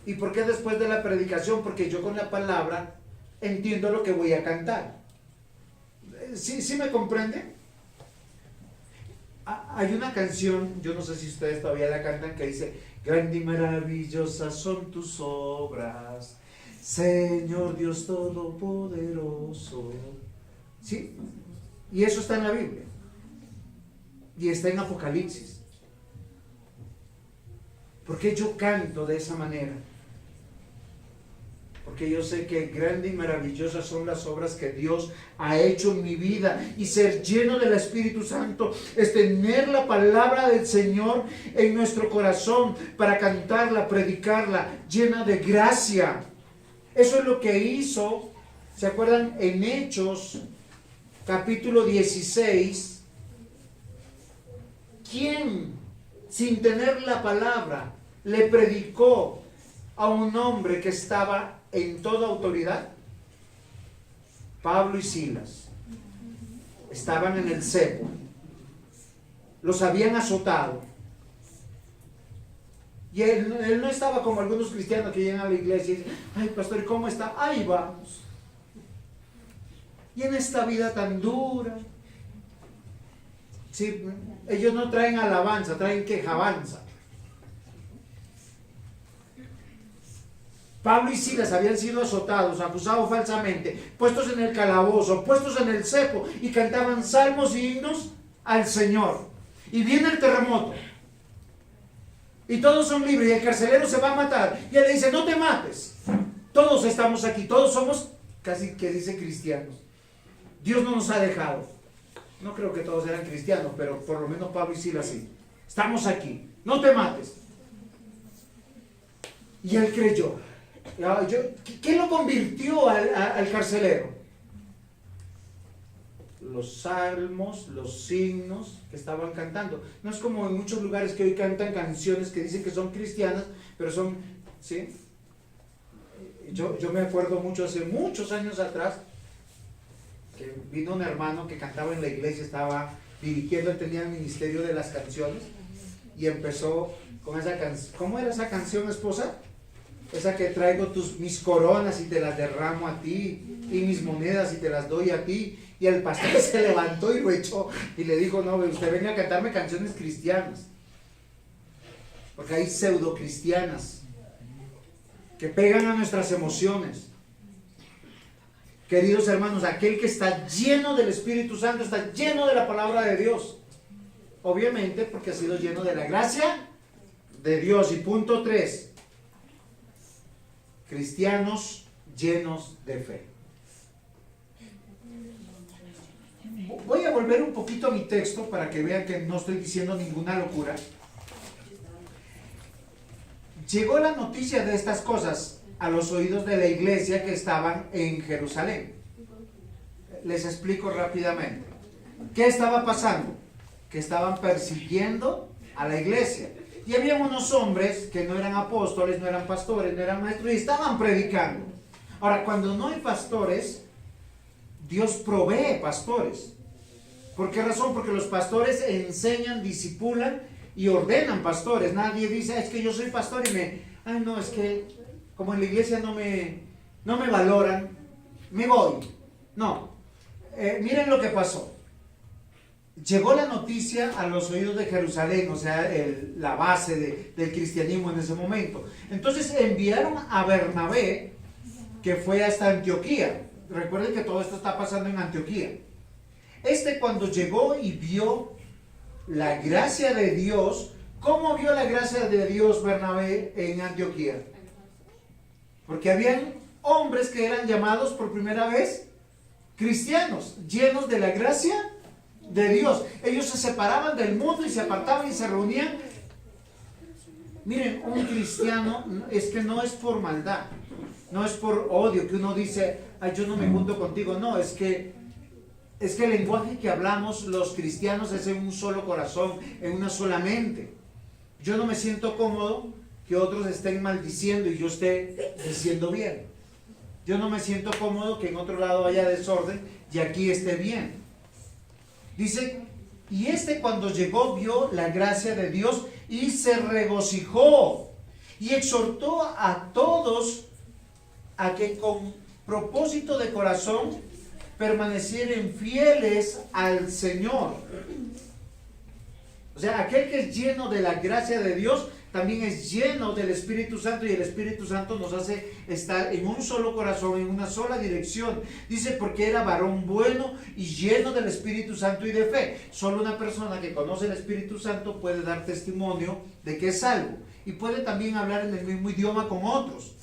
¿Y por qué después de la predicación? Porque yo con la palabra entiendo lo que voy a cantar. ¿Sí me comprende? Hay una canción, yo no sé si ustedes todavía la cantan, que dice: grande y maravillosas son tus obras, Señor Dios Todopoderoso. ¿Sí? Y eso está en la Biblia. Y está en Apocalipsis. ¿Por qué yo canto de esa manera? Porque yo sé que grande y maravillosas son las obras que Dios ha hecho en mi vida. Y ser lleno del Espíritu Santo es tener la palabra del Señor en nuestro corazón para cantarla, predicarla, llena de gracia. Eso es lo que hizo, ¿se acuerdan? En Hechos, capítulo 16. ¿Quién, sin tener la palabra, le predicó a un hombre que estaba en toda autoridad? Pablo y Silas estaban en el cepo, los habían azotado, y él no estaba como algunos cristianos que llegan a la iglesia y dicen: ay, pastor, ¿y cómo está? Ahí vamos. Y en esta vida tan dura, sí, ellos no traen alabanza, traen quejabanza. Pablo y Silas habían sido azotados, acusados falsamente, puestos en el calabozo, puestos en el cepo, y cantaban salmos y himnos al Señor. Y viene el terremoto, y todos son libres, y el carcelero se va a matar, y él le dice: no te mates, todos estamos aquí, todos somos, casi que dice, cristianos. Dios no nos ha dejado. No creo que todos eran cristianos, pero por lo menos Pablo y Silas sí. Estamos aquí, no te mates. Y él creyó. ¿Qué lo convirtió al carcelero? Los salmos, los himnos que estaban cantando. No es como en muchos lugares que hoy cantan canciones que dicen que son cristianas, pero son, ¿sí? Yo me acuerdo mucho, hace muchos años atrás, que vino un hermano que cantaba en la iglesia, estaba dirigiendo, él tenía el ministerio de las canciones, y empezó con esa canción. ¿Cómo era esa canción, esposa? Esa que traigo mis coronas y te las derramo a ti, y mis monedas y te las doy a ti. Y el pastor se levantó y lo echó y le dijo: no, usted venga a cantarme canciones cristianas, porque hay pseudo cristianas que pegan a nuestras emociones. Queridos hermanos, aquel que está lleno del Espíritu Santo está lleno de la palabra de Dios, obviamente porque ha sido lleno de la gracia de Dios. Y punto 3, cristianos llenos de fe. Voy a volver un poquito a mi texto para que vean que no estoy diciendo ninguna locura. Llegó la noticia de estas cosas a los oídos de la iglesia que estaban en Jerusalén. Les explico rápidamente. ¿Qué estaba pasando? Que estaban persiguiendo a la iglesia. Y había unos hombres que no eran apóstoles, no eran pastores, no eran maestros, y estaban predicando. Ahora, cuando no hay pastores, Dios provee pastores. ¿Por qué razón? Porque los pastores enseñan, disipulan y ordenan pastores. Nadie dice: es que yo soy pastor y ay no, es que como en la iglesia no me valoran, me voy. No. Miren lo que pasó. Llegó la noticia a los oídos de Jerusalén, o sea, la base del cristianismo en ese momento. Entonces enviaron a Bernabé, que fue hasta Antioquía. Recuerden que todo esto está pasando en Antioquía. Cuando llegó y vio la gracia de Dios, ¿cómo vio la gracia de Dios Bernabé en Antioquía? Porque habían hombres que eran llamados por primera vez cristianos, llenos de la gracia de Dios. Ellos se separaban del mundo y se apartaban y se reunían. Miren, un cristiano es que no es por maldad, no es por odio, que uno dice, ay, yo no me junto contigo. No, es que el lenguaje que hablamos los cristianos es en un solo corazón, en una sola mente. Yo no me siento cómodo que otros estén maldiciendo y yo esté diciendo bien. Yo no me siento cómodo que en otro lado haya desorden y aquí esté bien. Dice, y cuando llegó vio la gracia de Dios y se regocijó y exhortó a todos a que con propósito de corazón permanecieran fieles al Señor. O sea, aquel que es lleno de la gracia de Dios también es lleno del Espíritu Santo, y el Espíritu Santo nos hace estar en un solo corazón, en una sola dirección. Dice, porque era varón bueno y lleno del Espíritu Santo y de fe. Solo una persona que conoce el Espíritu Santo puede dar testimonio de que es salvo, y puede también hablar en el mismo idioma con otros.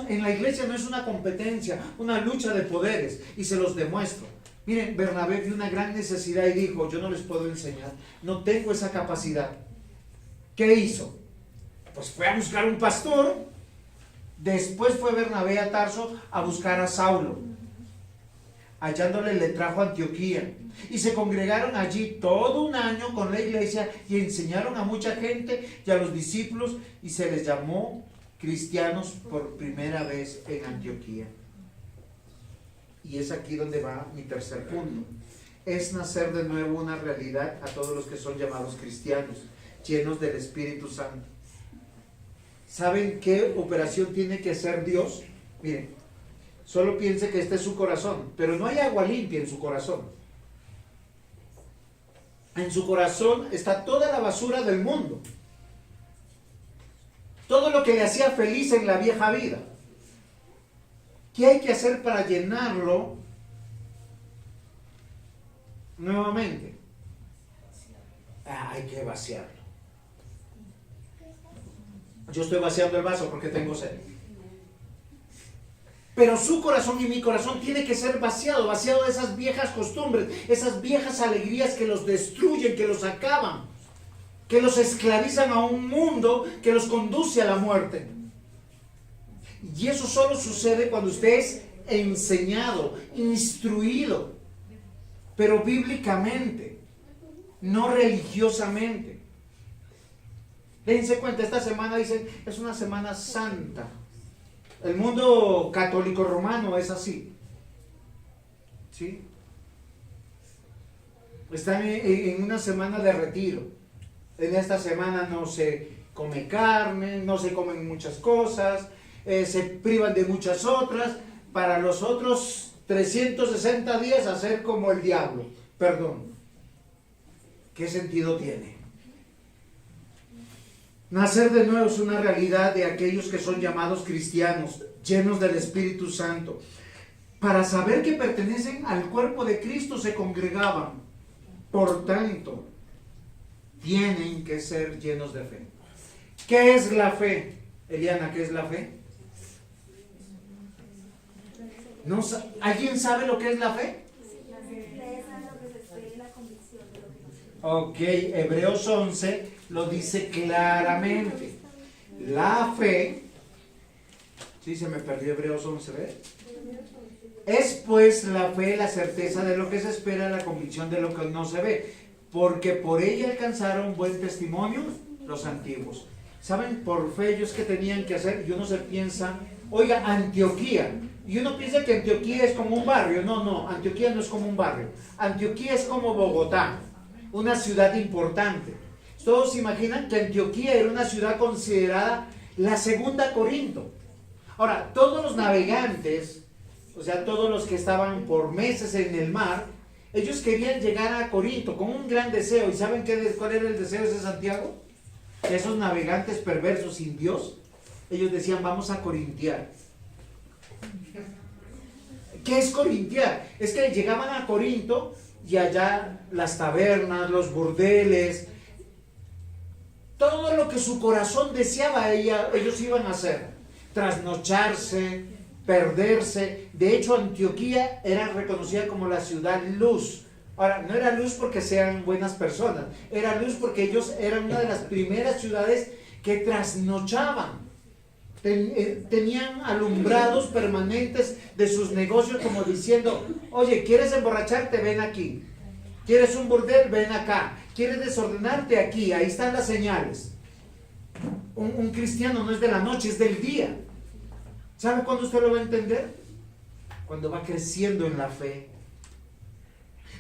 En la iglesia no es una competencia, una lucha de poderes, y se los demuestro. Miren, Bernabé vio una gran necesidad y dijo, yo no les puedo enseñar, no tengo esa capacidad. ¿Qué hizo? Pues fue a buscar un pastor. Después fue Bernabé a Tarso a buscar a Saulo. Hallándole, le trajo a Antioquía, y se congregaron allí todo un año con la iglesia y enseñaron a mucha gente y a los discípulos, y se les llamó cristianos por primera vez en Antioquía. Y es aquí donde va mi tercer punto. Es nacer de nuevo una realidad a todos los que son llamados cristianos, llenos del Espíritu Santo. ¿Saben qué operación tiene que hacer Dios? Miren, solo piense que este es su corazón, pero no hay agua limpia en su corazón. En su corazón está toda la basura del mundo, todo lo que le hacía feliz en la vieja vida. ¿Qué hay que hacer para llenarlo nuevamente? Hay que vaciarlo. Yo estoy vaciando el vaso porque tengo sed. Pero su corazón y mi corazón tiene que ser vaciado de esas viejas costumbres, esas viejas alegrías que los destruyen, que los acaban, que los esclavizan a un mundo que los conduce a la muerte. Y eso solo sucede cuando usted es enseñado, instruido, pero bíblicamente, no religiosamente. Dense cuenta, esta semana dicen, es una semana santa. El mundo católico romano es así. ¿Sí? Están en una semana de retiro. En esta semana no se come carne, no se comen muchas cosas, se privan de muchas otras, para los otros 360 días hacer como el diablo. Perdón. ¿Qué sentido tiene? Nacer de nuevo es una realidad de aquellos que son llamados cristianos, llenos del Espíritu Santo. Para saber que pertenecen al cuerpo de Cristo se congregaban. Por tanto, tienen que ser llenos de fe. ¿Qué es la fe? Eliana, ¿qué es la fe? ¿No? ¿Alguien sabe lo que es la fe? Ok, Hebreos 11 lo dice claramente. La fe, sí, se me perdió Hebreos 11, ¿ves? Es pues la fe la certeza de lo que se espera, la convicción de lo que no se ve, porque por ella alcanzaron buen testimonio los antiguos. ¿Saben? Por fe ellos que tenían que hacer, y uno se piensa, oiga, Antioquía, y uno piensa que Antioquía es como un barrio. No, Antioquía no es como un barrio. Antioquía es como Bogotá, una ciudad importante. Todos se imaginan que Antioquía era una ciudad considerada la segunda Corinto. Ahora, todos los navegantes, o sea, todos los que estaban por meses en el mar, ellos querían llegar a Corinto con un gran deseo. ¿Y saben cuál era el deseo de Santiago? Que esos navegantes perversos sin Dios, ellos decían, vamos a corintiar. ¿Qué es corintiar? Es que llegaban a Corinto y allá las tabernas, los burdeles, todo lo que su corazón deseaba, ellos iban a hacer. Trasnocharse, perderse. De hecho, Antioquía era reconocida como la ciudad luz. Ahora, no era luz porque sean buenas personas, era luz porque ellos eran una de las primeras ciudades que trasnochaban. Tenían alumbrados permanentes de sus negocios, como diciendo: oye, ¿quieres emborracharte? Ven aquí. ¿Quieres un burdel? Ven acá. ¿Quieres desordenarte? Aquí. Ahí están las señales. Un cristiano no es de la noche, es del día. ¿Sabe cuándo usted lo va a entender? Cuando va creciendo en la fe.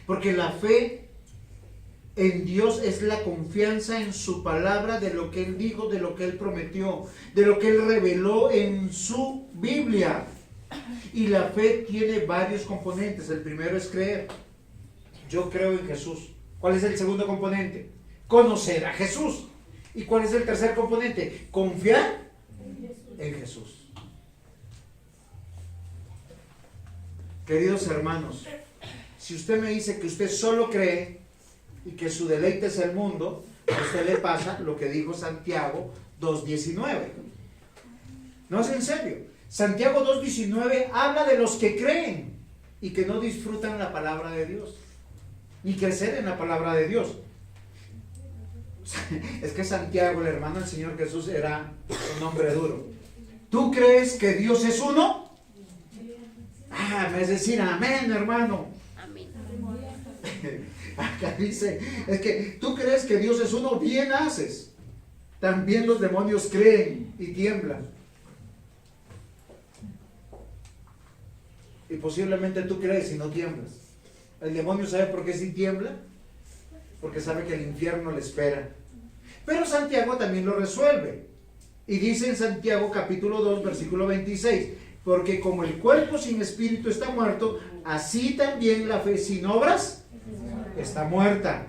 Porque la fe en Dios es la confianza en su palabra, de lo que Él dijo, de lo que Él prometió, de lo que Él reveló en su Biblia. Y la fe tiene varios componentes. El primero es creer. Yo creo en Jesús. ¿Cuál es el segundo componente? Conocer a Jesús. ¿Y cuál es el tercer componente? Confiar en Jesús. Queridos hermanos, si usted me dice que usted solo cree y que su deleite es el mundo, a usted le pasa lo que dijo Santiago 2:19. No, es en serio. Santiago 2:19 habla de los que creen y que no disfrutan la palabra de Dios, ni crecer en la palabra de Dios. Es que Santiago, el hermano del Señor Jesús, era un hombre duro. ¿Tú crees que Dios es uno? Me es decir, amén, hermano. Amén. Acá dice, es que tú crees que Dios es uno, bien haces. También los demonios creen y tiemblan. Y posiblemente tú crees y no tiemblas. El demonio sabe por qué sí tiembla, porque sabe que el infierno le espera. Pero Santiago también lo resuelve. Y dice en Santiago capítulo 2, versículo 26, porque como el cuerpo sin espíritu está muerto, así también la fe sin obras está muerta.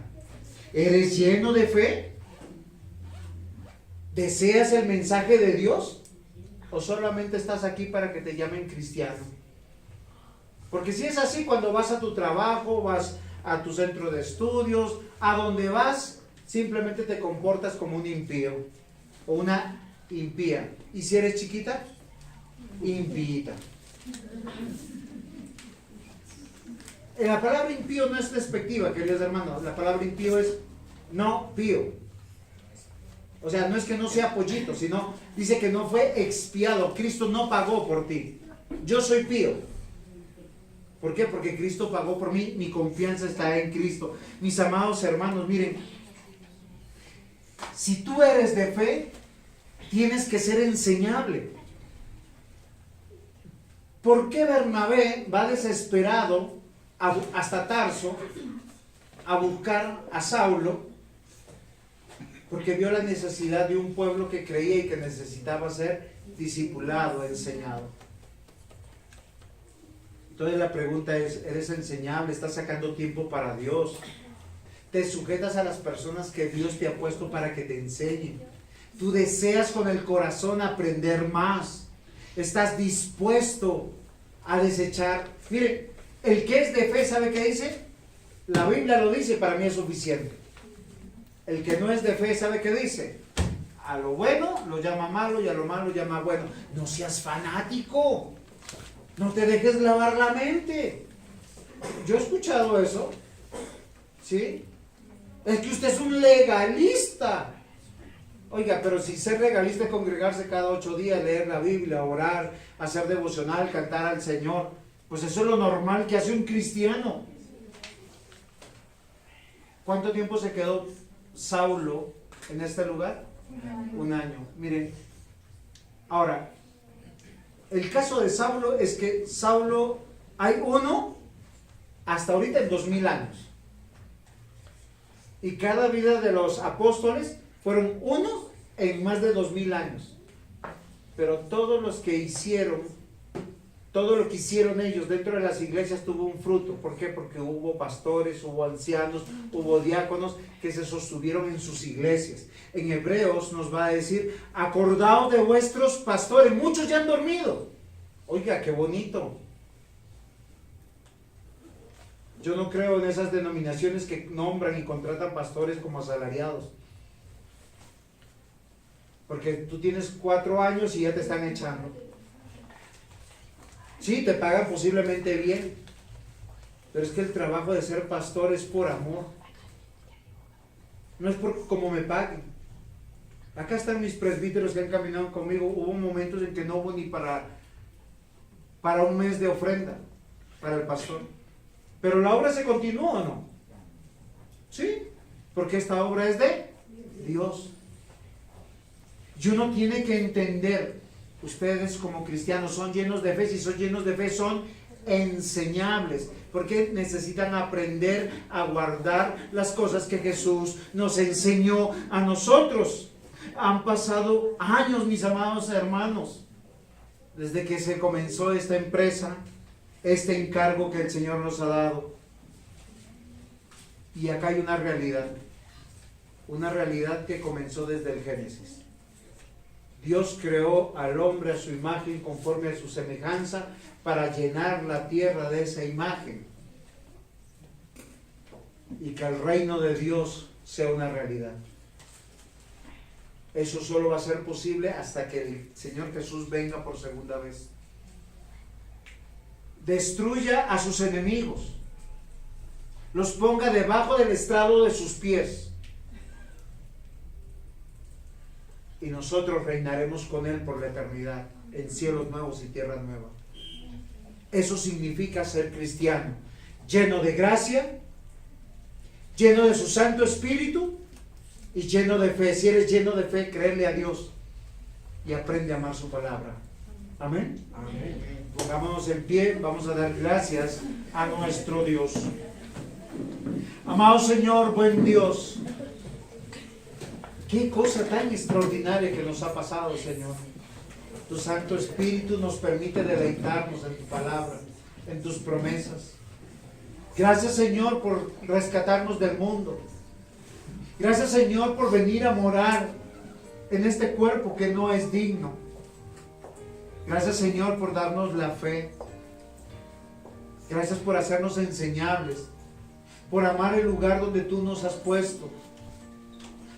¿Eres lleno de fe? ¿Deseas el mensaje de Dios? ¿O solamente estás aquí para que te llamen cristiano? Porque si es así, cuando vas a tu trabajo, vas a tu centro de estudios, a donde vas, simplemente te comportas como un impío o una impía. ¿Y si eres chiquita? Impíita. La palabra impío no es despectiva, queridos hermanos. La palabra impío es no pío. O sea, no es que no sea pollito, sino dice que no fue expiado. Cristo no pagó por ti. Yo soy pío. ¿Por qué? Porque Cristo pagó por mí. Mi confianza está en Cristo. Mis amados hermanos, miren, si tú eres de fe, tienes que ser enseñable. ¿Por qué Bernabé va desesperado hasta Tarso a buscar a Saulo? Porque vio la necesidad de un pueblo que creía y que necesitaba ser discipulado, enseñado. Entonces la pregunta es, ¿eres enseñable? ¿Estás sacando tiempo para Dios? ¿Te sujetas a las personas que Dios te ha puesto para que te enseñen? ¿Tú deseas con el corazón aprender más? ¿Estás dispuesto a desechar? Mire, el que es de fe, ¿sabe qué dice? La Biblia lo dice, para mí es suficiente. El que no es de fe, ¿sabe qué dice? A lo bueno lo llama malo y a lo malo lo llama bueno. No seas fanático. No te dejes lavar la mente. Yo he escuchado eso. ¿Sí? Es que usted es un legalista. Oiga, pero si ser legalista es congregarse cada 8 días, leer la Biblia, orar, hacer devocional, cantar al Señor, pues eso es lo normal que hace un cristiano. ¿Cuánto tiempo se quedó Saulo en este lugar? Un año. Miren, ahora, el caso de Saulo es que Saulo, hay uno hasta ahorita en 2000 años. Y cada vida de los apóstoles fueron uno en más de 2000 años. Pero todos los que hicieron, todo lo que hicieron ellos dentro de las iglesias tuvo un fruto. ¿Por qué? Porque hubo pastores, hubo ancianos, hubo diáconos que se sostuvieron en sus iglesias. En Hebreos nos va a decir, acordaos de vuestros pastores. Muchos ya han dormido. Oiga, qué bonito. Yo no creo en esas denominaciones que nombran y contratan pastores como asalariados. Porque tú tienes 4 años y ya te están echando. Sí, te pagan posiblemente bien, pero es que el trabajo de ser pastor es por amor. No es por cómo me paguen. Acá están mis presbíteros que han caminado conmigo. Hubo momentos en que no hubo ni para un mes de ofrenda para el pastor. Pero la obra se continúa, ¿o no? Sí, porque esta obra es de Dios. Y uno tiene que entender, ustedes como cristianos son llenos de fe. Si son llenos de fe, son enseñables, porque necesitan aprender a guardar las cosas que Jesús nos enseñó a nosotros. Han pasado años, mis amados hermanos, desde que se comenzó esta empresa, este encargo que el Señor nos ha dado. Y acá hay una realidad que comenzó desde el Génesis. Dios creó al hombre a su imagen, conforme a su semejanza, para llenar la tierra de esa imagen. Y que el reino de Dios sea una realidad. Eso solo va a ser posible hasta que el Señor Jesús venga por segunda vez. Destruya a sus enemigos. Los ponga debajo del estrado de sus pies. Y nosotros reinaremos con Él por la eternidad, en cielos nuevos y tierra nueva. Eso significa ser cristiano, lleno de gracia, lleno de su Santo Espíritu y lleno de fe. Si eres lleno de fe, créele a Dios y aprende a amar su palabra. Amén. Amén. Pongámonos en pie, vamos a dar gracias a nuestro Dios. Amado Señor, buen Dios, qué cosa tan extraordinaria que nos ha pasado, Señor. Tu Santo Espíritu nos permite deleitarnos en tu palabra, en tus promesas. Gracias, Señor, por rescatarnos del mundo. Gracias, Señor, por venir a morar en este cuerpo que no es digno. Gracias, Señor, por darnos la fe. Gracias por hacernos enseñables, por amar el lugar donde tú nos has puesto,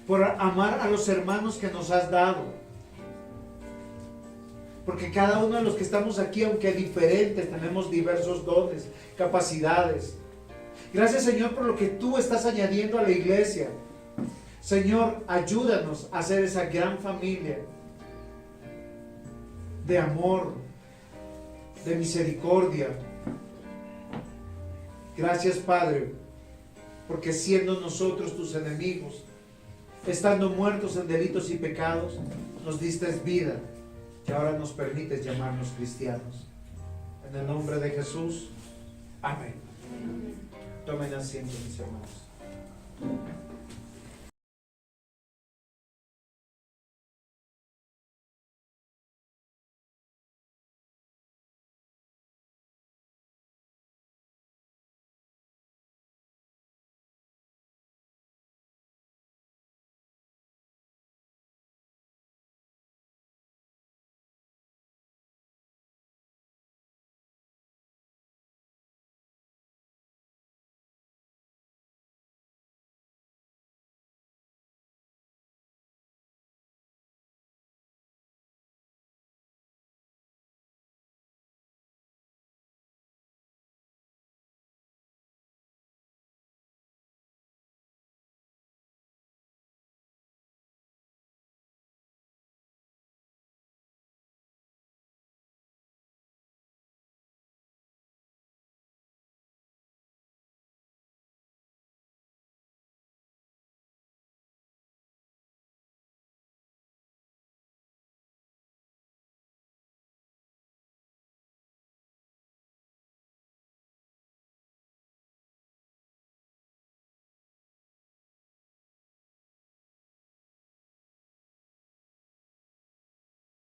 por amar a los hermanos que nos has dado. Porque cada uno de los que estamos aquí, aunque diferentes, tenemos diversos dones, capacidades. Gracias, Señor, por lo que tú estás añadiendo a la iglesia. Señor, ayúdanos a ser esa gran familia de amor, de misericordia. Gracias, Padre, porque siendo nosotros tus enemigos, estando muertos en delitos y pecados, nos diste vida, que ahora nos permites llamarnos cristianos. En el nombre de Jesús, amén. Tomen asiento, mis hermanos.